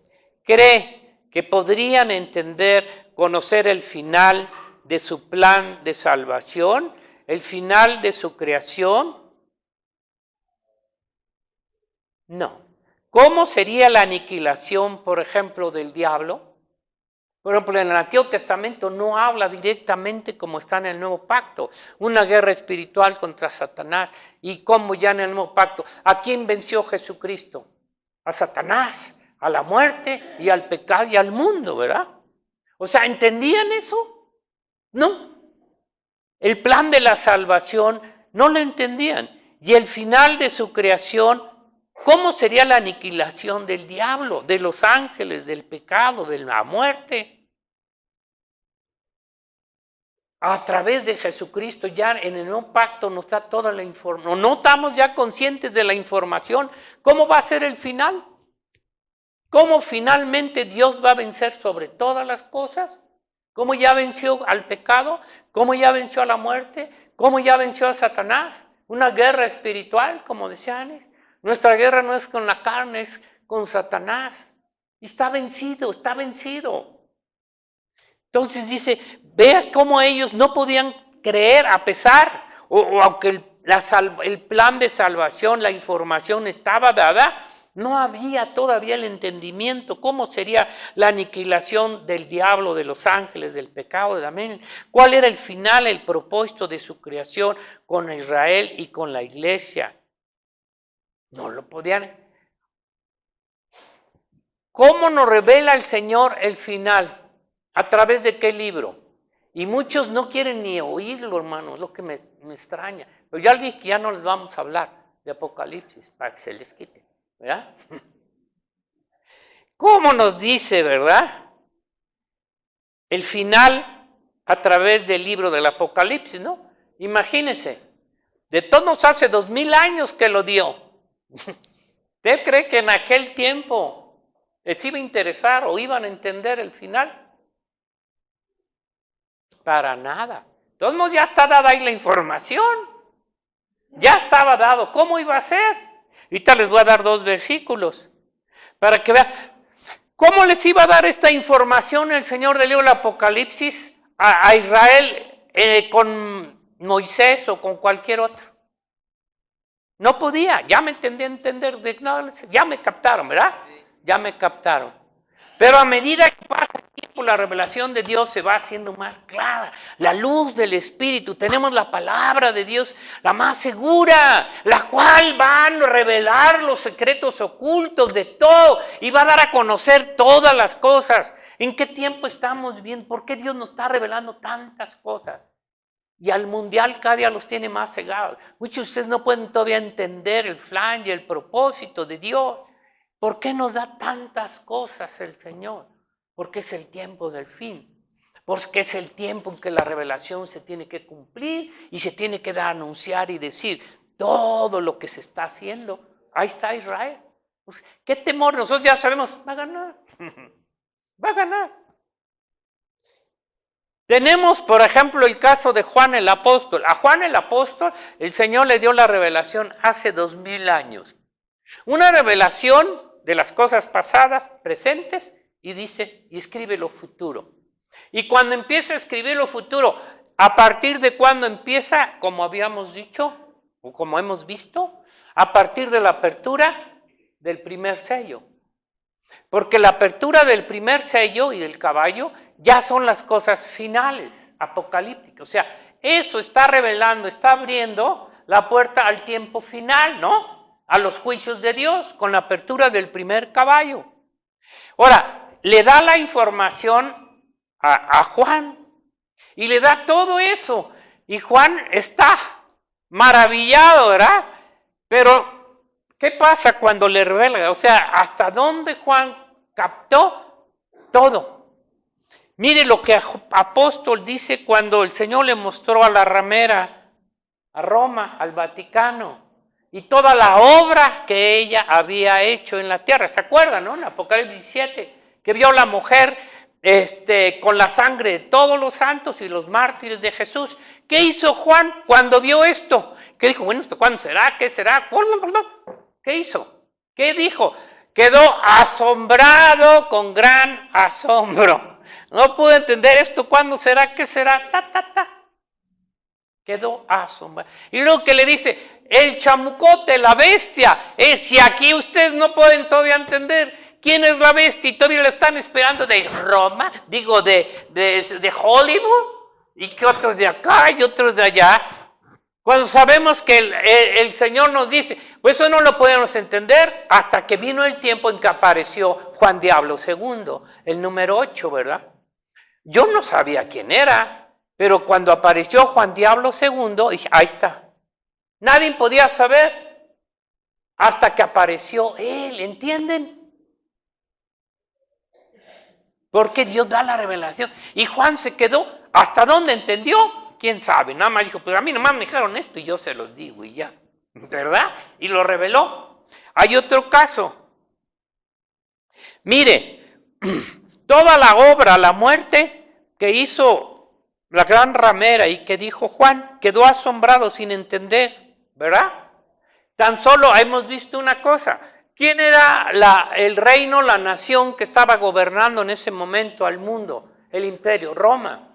¿Cree que podrían entender, conocer el final de su plan de salvación, el final de su creación? No. ¿Cómo sería la aniquilación, por ejemplo, del diablo? Por ejemplo, en el Antiguo Testamento no habla directamente como está en el Nuevo Pacto, una guerra espiritual contra Satanás, y como ya en el Nuevo Pacto, ¿a quién venció Jesucristo? A Satanás, a la muerte y al pecado y al mundo, ¿verdad? O sea, ¿entendían eso? No. El plan de la salvación no lo entendían. Y el final de su creación, ¿cómo sería la aniquilación del diablo, de los ángeles, del pecado, de la muerte? A través de Jesucristo, ya en el nuevo pacto nos da toda la información. No estamos ya conscientes de la información. ¿Cómo va a ser el final? ¿Cómo finalmente Dios va a vencer sobre todas las cosas? ¿Cómo ya venció al pecado? ¿Cómo ya venció a la muerte? ¿Cómo ya venció a Satanás? Una guerra espiritual, como decían. Nuestra guerra no es con la carne, es con Satanás. Y está vencido, está vencido. Entonces dice, vea cómo ellos no podían creer a pesar, o aunque el plan de salvación, la información estaba dada, no había todavía el entendimiento. ¿Cómo sería la aniquilación del diablo, de los ángeles, del pecado, de amén? ¿Cuál era el final, el propósito de su creación con Israel y con la iglesia? No lo podían. ¿Cómo nos revela el Señor el final? ¿A través de qué libro? Y muchos no quieren ni oírlo, hermano, es lo que me extraña. Pero ya les dije que ya no les vamos a hablar de Apocalipsis para que se les quite, ¿verdad? ¿Cómo nos dice, verdad? El final a través del libro del Apocalipsis, ¿no? Imagínense, de todos hace 2000 años que lo dio. ¿Usted cree que en aquel tiempo les iba a interesar o iban a entender el final? Para nada. De todos modos ya está dada ahí la información. Ya estaba dado. ¿Cómo iba a ser? Ahorita les voy a dar 2 versículos para que vean cómo les iba a dar esta información el Señor del libro del Apocalipsis a Israel con Moisés o con cualquier otro. No podía, ya me entendí a entender, ya me captaron, ¿verdad? Sí. Ya me captaron. Pero a medida que pasa el tiempo, la revelación de Dios se va haciendo más clara. La luz del Espíritu, tenemos la palabra de Dios, la más segura, la cual va a revelar los secretos ocultos de todo y va a dar a conocer todas las cosas. ¿En qué tiempo estamos viviendo? ¿Por qué Dios nos está revelando tantas cosas? Y al mundial cada día los tiene más cegados. Muchos de ustedes no pueden todavía entender el plan y el propósito de Dios. ¿Por qué nos da tantas cosas el Señor? Porque es el tiempo del fin. Porque es el tiempo en que la revelación se tiene que cumplir y se tiene que dar a anunciar y decir todo lo que se está haciendo. Ahí está Israel. Pues, ¿qué temor? Nosotros ya sabemos, va a ganar. Va a ganar. Tenemos, por ejemplo, el caso de Juan el Apóstol. A Juan el Apóstol, el Señor le dio la revelación hace 2000 años. Una revelación de las cosas pasadas, presentes, y dice, y escribe lo futuro. Y cuando empieza a escribir lo futuro, ¿a partir de cuándo empieza? Como habíamos dicho, o como hemos visto, a partir de la apertura del primer sello. Porque la apertura del primer sello y del caballo ya son las cosas finales, apocalípticas. O sea, eso está revelando, está abriendo la puerta al tiempo final, ¿no? A los juicios de Dios, con la apertura del primer caballo. Ahora, le da la información a Juan y le da todo eso. Y Juan está maravillado, ¿verdad? Pero, ¿qué pasa cuando le revela? O sea, ¿hasta dónde Juan captó todo? Mire lo que Apóstol dice cuando el Señor le mostró a la ramera, a Roma, al Vaticano, y toda la obra que ella había hecho en la tierra. ¿Se acuerdan, no? En Apocalipsis 17, que vio la mujer con la sangre de todos los santos y los mártires de Jesús. ¿Qué hizo Juan cuando vio esto? ¿Qué dijo? Bueno, ¿esto cuándo será? ¿Qué será? ¿Qué hizo? ¿Qué dijo? Quedó asombrado con gran asombro. No pude entender esto, ¿cuándo será? ¿Qué será? Quedó asombrado. Y luego que le dice, el chamucote, la bestia, si aquí ustedes no pueden todavía entender quién es la bestia y todavía lo están esperando de Roma, digo de Hollywood, y que otros de acá y otros de allá, cuando sabemos que el Señor nos dice, pues eso no lo podemos entender hasta que vino el tiempo en que apareció Juan Diablo II, el número 8, ¿verdad? Yo no sabía quién era, pero cuando apareció Juan Diablo II, dije, ahí está. Nadie podía saber hasta que apareció él, ¿entienden? Porque Dios da la revelación. Y Juan se quedó, ¿hasta dónde entendió? ¿Quién sabe? Nada más dijo, pero a mí nomás me dijeron esto y yo se los digo y ya, ¿verdad? Y lo reveló. Hay otro caso. Mire, toda la obra, la muerte que hizo la gran ramera y que dijo Juan, quedó asombrado sin entender, ¿verdad? Tan solo hemos visto una cosa. ¿Quién era el reino, la nación que estaba gobernando en ese momento al mundo? El imperio, Roma.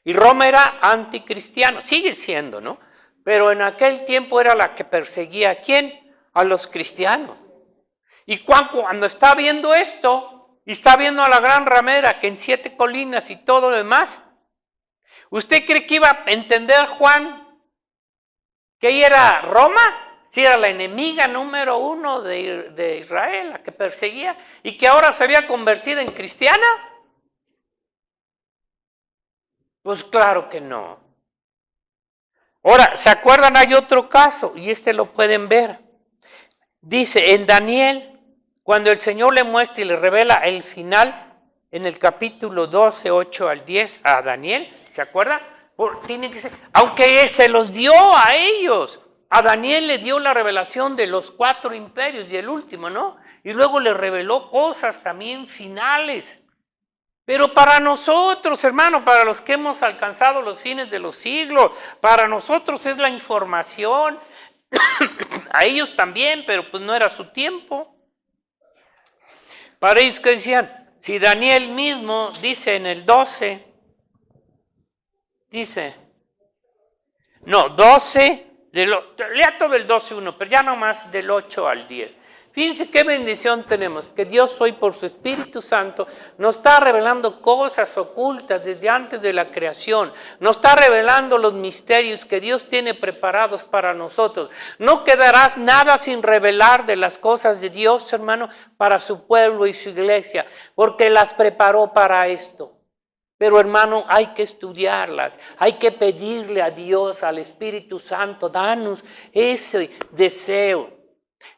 Y Roma era anticristiano, sigue siendo, ¿no? Pero en aquel tiempo era la que perseguía ¿a quién? A los cristianos. Y cuando está viendo esto, y está viendo a la gran ramera que en 7 colinas y todo lo demás, ¿usted cree que iba a entender Juan que ella era Roma? Si era la enemiga número 1 de Israel, la que perseguía, y que ahora se había convertido en cristiana. Pues claro que no. Ahora, ¿se acuerdan? Hay otro caso, y lo pueden ver. Dice, en Daniel, cuando el Señor le muestra y le revela el final, en el capítulo 12, 8 al 10, a Daniel, ¿se acuerdan? Tiene que ser, aunque se los dio a ellos. A Daniel le dio la revelación de los 4 imperios y el último, ¿no? Y luego le reveló cosas también finales. Pero para nosotros, hermano, para los que hemos alcanzado los fines de los siglos, para nosotros es la información A ellos también, pero pues no era su tiempo. Para ellos que decían, si Daniel mismo dice en el 12, dice, no, 12, lea todo el 12.1, pero ya nomás del 8 al 10. Fíjense qué bendición tenemos, que Dios hoy por su Espíritu Santo nos está revelando cosas ocultas desde antes de la creación, nos está revelando los misterios que Dios tiene preparados para nosotros. No quedarás nada sin revelar de las cosas de Dios, hermano, para su pueblo y su iglesia, porque las preparó para esto. Pero hermano, hay que estudiarlas, hay que pedirle a Dios, al Espíritu Santo, danos ese deseo.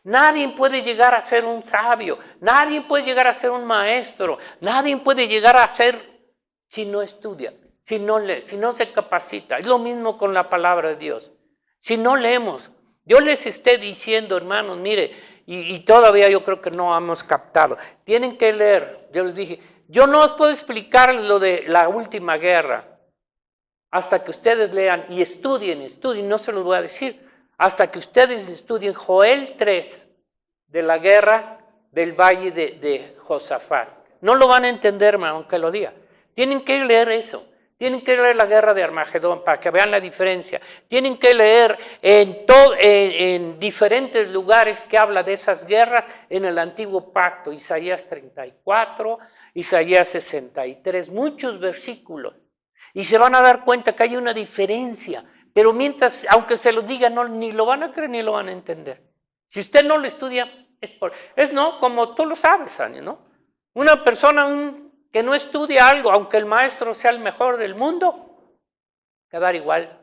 Nadie puede llegar a ser un sabio, nadie puede llegar a ser un maestro, nadie puede llegar a ser si no estudia, si no lee, si no se capacita. Es lo mismo con la palabra de Dios. Si no leemos, yo les esté diciendo, hermanos, mire, y todavía yo creo que no hemos captado, tienen que leer. Yo les dije, yo no os puedo explicar lo de la última guerra hasta que ustedes lean y estudien, no se los voy a decir, hasta que ustedes estudien Joel 3 de la guerra del valle de Josafat. No lo van a entender, aunque lo diga. Tienen que leer eso. Tienen que leer la guerra de Armagedón para que vean la diferencia. Tienen que leer en diferentes lugares que habla de esas guerras en el Antiguo Pacto. Isaías 34, Isaías 63, muchos versículos. Y se van a dar cuenta que hay una diferencia. Pero mientras, aunque se lo diga, ni lo van a creer ni lo van a entender. Si usted no lo estudia, como tú lo sabes, Ani, ¿no? Una persona que no estudia algo, aunque el maestro sea el mejor del mundo, quedar igual.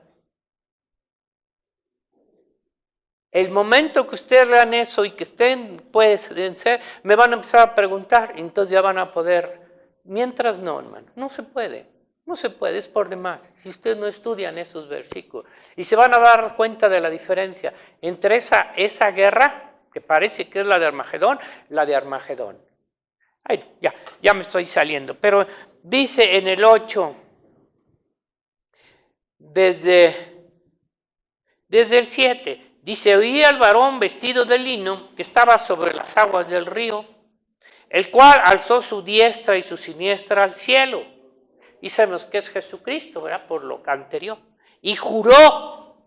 El momento que ustedes lean eso y que estén, pueden ser, me van a empezar a preguntar, y entonces ya van a poder. Mientras no, hermano, no se puede. No se puede, es por demás. Si ustedes no estudian esos versículos. Y se van a dar cuenta de la diferencia entre esa guerra, que parece que es la de Armagedón. Ay, ya me estoy saliendo. Pero dice en el 8, desde el 7, dice, oí al varón vestido de lino que estaba sobre las aguas del río, el cual alzó su diestra y su siniestra al cielo. Y sabemos que es Jesucristo, ¿verdad? Por lo anterior. Y juró,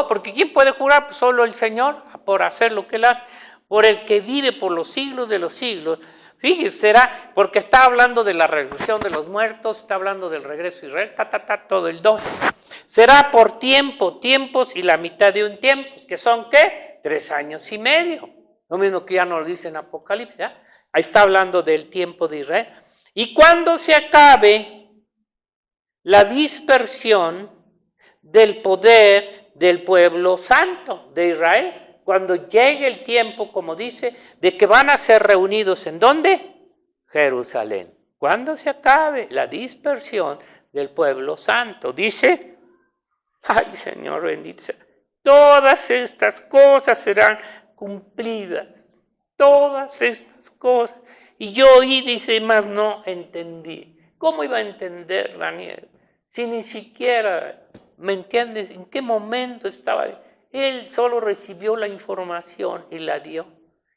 porque ¿quién puede jurar? Pues solo el Señor, por hacer lo que Él hace, por el que vive por los siglos de los siglos. Fíjense, será, porque está hablando de la resurrección de los muertos, está hablando del regreso de Israel, todo el 12. Será por tiempos y la mitad de un tiempo, que son, ¿qué? 3 años y medio. Lo mismo que ya nos dice en Apocalipsis, ¿verdad? Ahí está hablando del tiempo de Israel. Y cuando se acabe la dispersión del poder del pueblo santo de Israel, cuando llegue el tiempo, como dice, de que van a ser reunidos, ¿en dónde? Jerusalén. Cuando se acabe la dispersión del pueblo santo, dice, ay Señor bendito sea, todas estas cosas serán cumplidas, todas estas cosas. Y yo oí, dice, más no entendí. ¿Cómo iba a entender Daniel? Si ni siquiera, ¿me entiendes? ¿En qué momento estaba? Él solo recibió la información y la dio.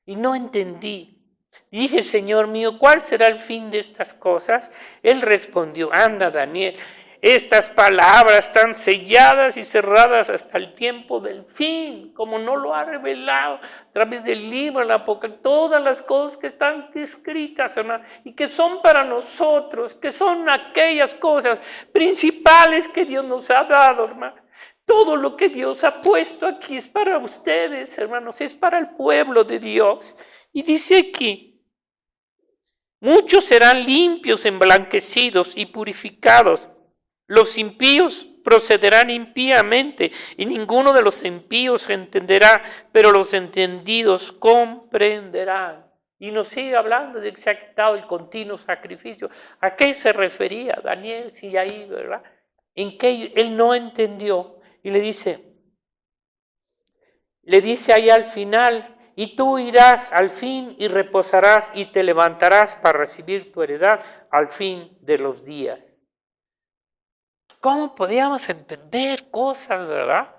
Y no entendí. Y dije, Señor mío, ¿cuál será el fin de estas cosas? Él respondió, anda Daniel, estas palabras están selladas y cerradas hasta el tiempo del fin, como no lo ha revelado a través del libro, la Apocalipsis, todas las cosas que están escritas, hermano, y que son para nosotros, que son aquellas cosas principales que Dios nos ha dado, hermano. Todo lo que Dios ha puesto aquí es para ustedes, hermanos, es para el pueblo de Dios. Y dice aquí, muchos serán limpios, emblanquecidos y purificados. Los impíos procederán impíamente y ninguno de los impíos entenderá, pero los entendidos comprenderán. Y nos sigue hablando de que se ha quitado el continuo sacrificio. ¿A qué se refería Daniel? Sí, ahí, ¿verdad? En que él no entendió y le dice ahí al final, y tú irás al fin y reposarás y te levantarás para recibir tu heredad al fin de los días. ¿Cómo podíamos entender cosas, verdad?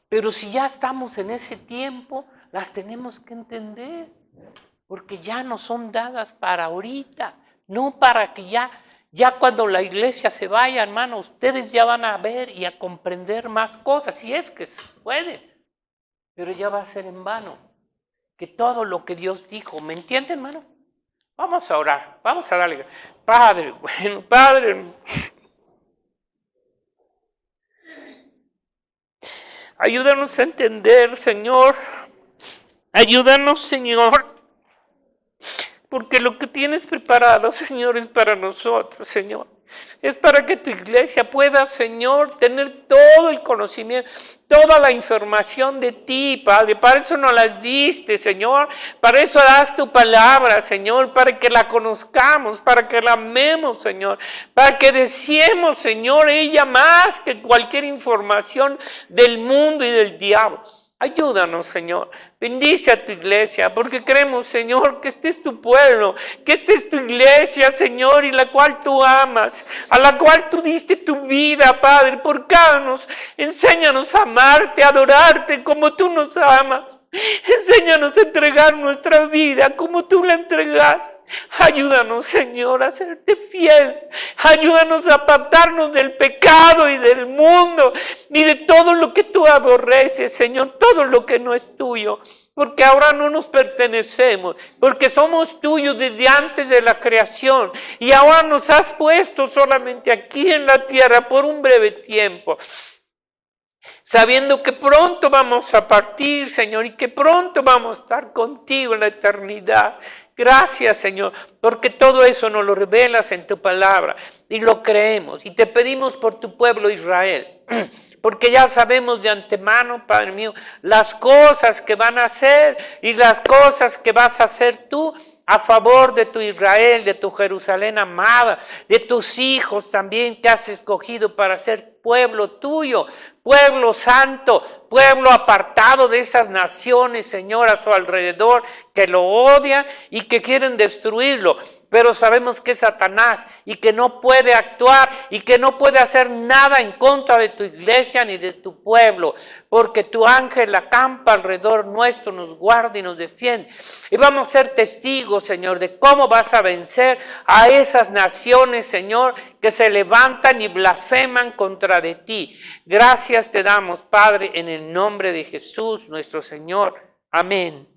Pero si ya estamos en ese tiempo, las tenemos que entender, porque ya no son dadas para ahorita, no para que ya cuando la iglesia se vaya, hermano, ustedes ya van a ver y a comprender más cosas, si es que se puede, pero ya va a ser en vano, que todo lo que Dios dijo, ¿me entiende, hermano? Vamos a orar, vamos a darle, Padre, bueno, Padre, ayúdanos a entender, Señor, ayúdanos, Señor, porque lo que tienes preparado, Señor, es para nosotros, Señor. Es para que tu iglesia pueda, Señor, tener todo el conocimiento, toda la información de ti, Padre. Para eso nos las diste, Señor. Para eso das tu palabra, Señor, para que la conozcamos, para que la amemos, Señor. Para que deseemos, Señor, ella más que cualquier información del mundo y del diablo. Ayúdanos, Señor. Bendice a tu iglesia, porque creemos, Señor, que este es tu pueblo, que esta es tu iglesia, Señor, y la cual tú amas, a la cual tú diste tu vida, Padre, por cada nos. Enséñanos a amarte, a adorarte como tú nos amas. Enséñanos a entregar nuestra vida como tú la entregaste. Ayúdanos, Señor, a serte fiel. Ayúdanos a apartarnos del pecado y del mundo y de todo lo que tú aborreces, Señor, todo lo que no es tuyo. Porque ahora no nos pertenecemos, porque somos tuyos desde antes de la creación y ahora nos has puesto solamente aquí en la tierra por un breve tiempo. Sabiendo que pronto vamos a partir, Señor, y que pronto vamos a estar contigo en la eternidad. Gracias, Señor, porque todo eso nos lo revelas en tu palabra y lo creemos. Y te pedimos por tu pueblo Israel, porque ya sabemos de antemano, Padre mío, las cosas que van a hacer y las cosas que vas a hacer tú a favor de tu Israel, de tu Jerusalén amada, de tus hijos también que has escogido para ser pueblo tuyo, pueblo santo, pueblo apartado de esas naciones, Señor, a su alrededor, que lo odian y que quieren destruirlo. Pero sabemos que es Satanás y que no puede actuar y que no puede hacer nada en contra de tu iglesia ni de tu pueblo, porque tu ángel acampa alrededor nuestro, nos guarda y nos defiende. Y vamos a ser testigos, Señor, de cómo vas a vencer a esas naciones, Señor, que se levantan y blasfeman contra de ti. Gracias te damos, Padre, en el nombre de Jesús, nuestro Señor. Amén.